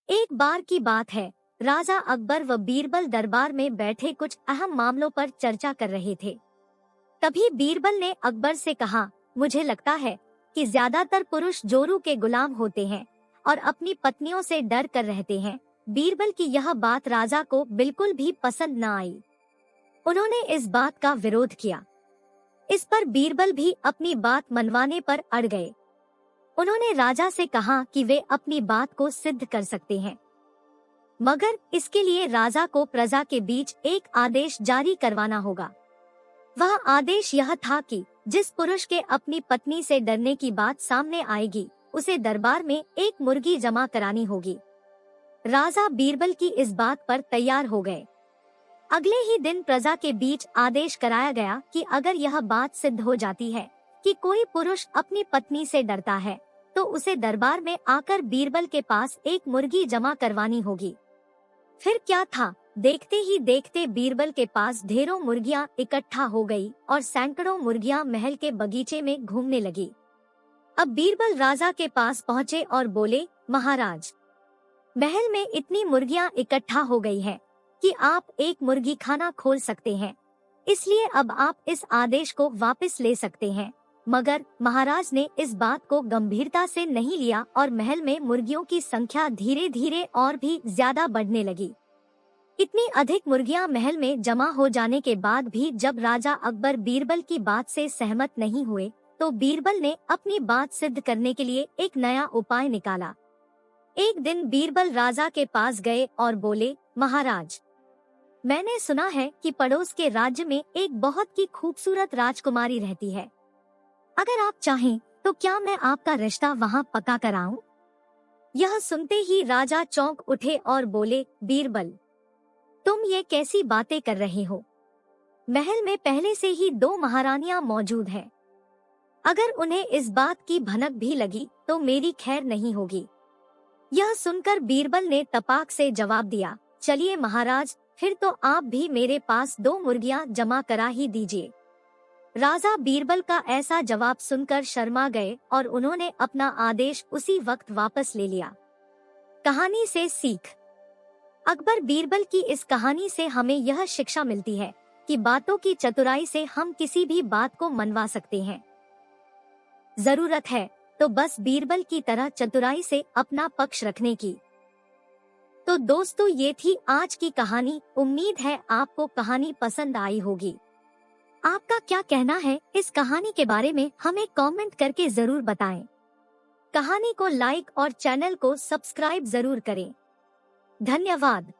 एक बार की बात है, राजा अकबर व बीरबल दरबार में बैठे कुछ अहम मामलों पर चर्चा कर रहे थे। तभी बीरबल ने अकबर से कहा, मुझे लगता है कि ज्यादातर पुरुष जोरू के गुलाम होते हैं और अपनी पत्नियों से डर कर रहते हैं। बीरबल की यह बात राजा को बिल्कुल भी पसंद न आई। उन्होंने इस बात का विरोध किया। इस पर बीरबल भी अपनी बात मनवाने पर अड़ गए। उन्होंने राजा से कहा कि वे अपनी बात को सिद्ध कर सकते हैं, मगर इसके लिए राजा को प्रजा के बीच एक आदेश जारी करवाना होगा। वह आदेश यह था कि जिस पुरुष के अपनी पत्नी से डरने की बात सामने आएगी, उसे दरबार में एक मुर्गी जमा करानी होगी। राजा बीरबल की इस बात पर तैयार हो गए। अगले ही दिन प्रजा के बीच आदेश कराया गया कि अगर यह बात सिद्ध हो जाती है कि कोई पुरुष अपनी पत्नी से डरता है, तो उसे दरबार में आकर बीरबल के पास एक मुर्गी जमा करवानी होगी। फिर क्या था, देखते ही देखते बीरबल के पास ढेरों मुर्गियां इकट्ठा हो गई और सैकड़ों मुर्गियां महल के बगीचे में घूमने लगी। अब बीरबल राजा के पास पहुँचे और बोले, महाराज, महल में इतनी मुर्गियां इकट्ठा हो गई है कि आप एक मुर्गी खाना खोल सकते हैं, इसलिए अब आप इस आदेश को वापस ले सकते हैं। मगर महाराज ने इस बात को गंभीरता से नहीं लिया और महल में मुर्गियों की संख्या धीरे धीरे और भी ज्यादा बढ़ने लगी। इतनी अधिक मुर्गियां महल में जमा हो जाने के बाद भी जब राजा अकबर बीरबल की बात से सहमत नहीं हुए, तो बीरबल ने अपनी बात सिद्ध करने के लिए एक नया उपाय निकाला। एक दिन बीरबल राजा के पास गए और बोले, महाराज, मैंने सुना है कि पड़ोस के राज्य में एक बहुत ही खूबसूरत राजकुमारी रहती है। अगर आप चाहें तो क्या मैं आपका रिश्ता वहां पक्का कराऊं? यह सुनते ही राजा चौंक उठे और बोले, बीरबल, तुम ये कैसी बातें कर रहे हो? महल में पहले से ही 2 महारानियां मौजूद हैं। अगर उन्हें इस बात की भनक भी लगी तो मेरी खैर नहीं होगी। यह सुनकर बीरबल ने तपाक से जवाब दिया, चलिए महाराज, फिर तो आप भी मेरे पास 2 मुर्गियां जमा करा ही दीजिए। राजा बीरबल का ऐसा जवाब सुनकर शर्मा गए और उन्होंने अपना आदेश उसी वक्त वापस ले लिया। कहानी से सीख। अकबर बीरबल की इस कहानी से हमें यह शिक्षा मिलती है कि बातों की चतुराई से हम किसी भी बात को मनवा सकते हैं। जरूरत है तो बस बीरबल की तरह चतुराई से अपना पक्ष रखने की। तो दोस्तों, ये थी आज की कहानी। उम्मीद है आपको कहानी पसंद आई होगी। आपका क्या कहना है इस कहानी के बारे में, हमें कमेंट करके जरूर बताएं। कहानी को लाइक और चैनल को सब्सक्राइब जरूर करें। धन्यवाद।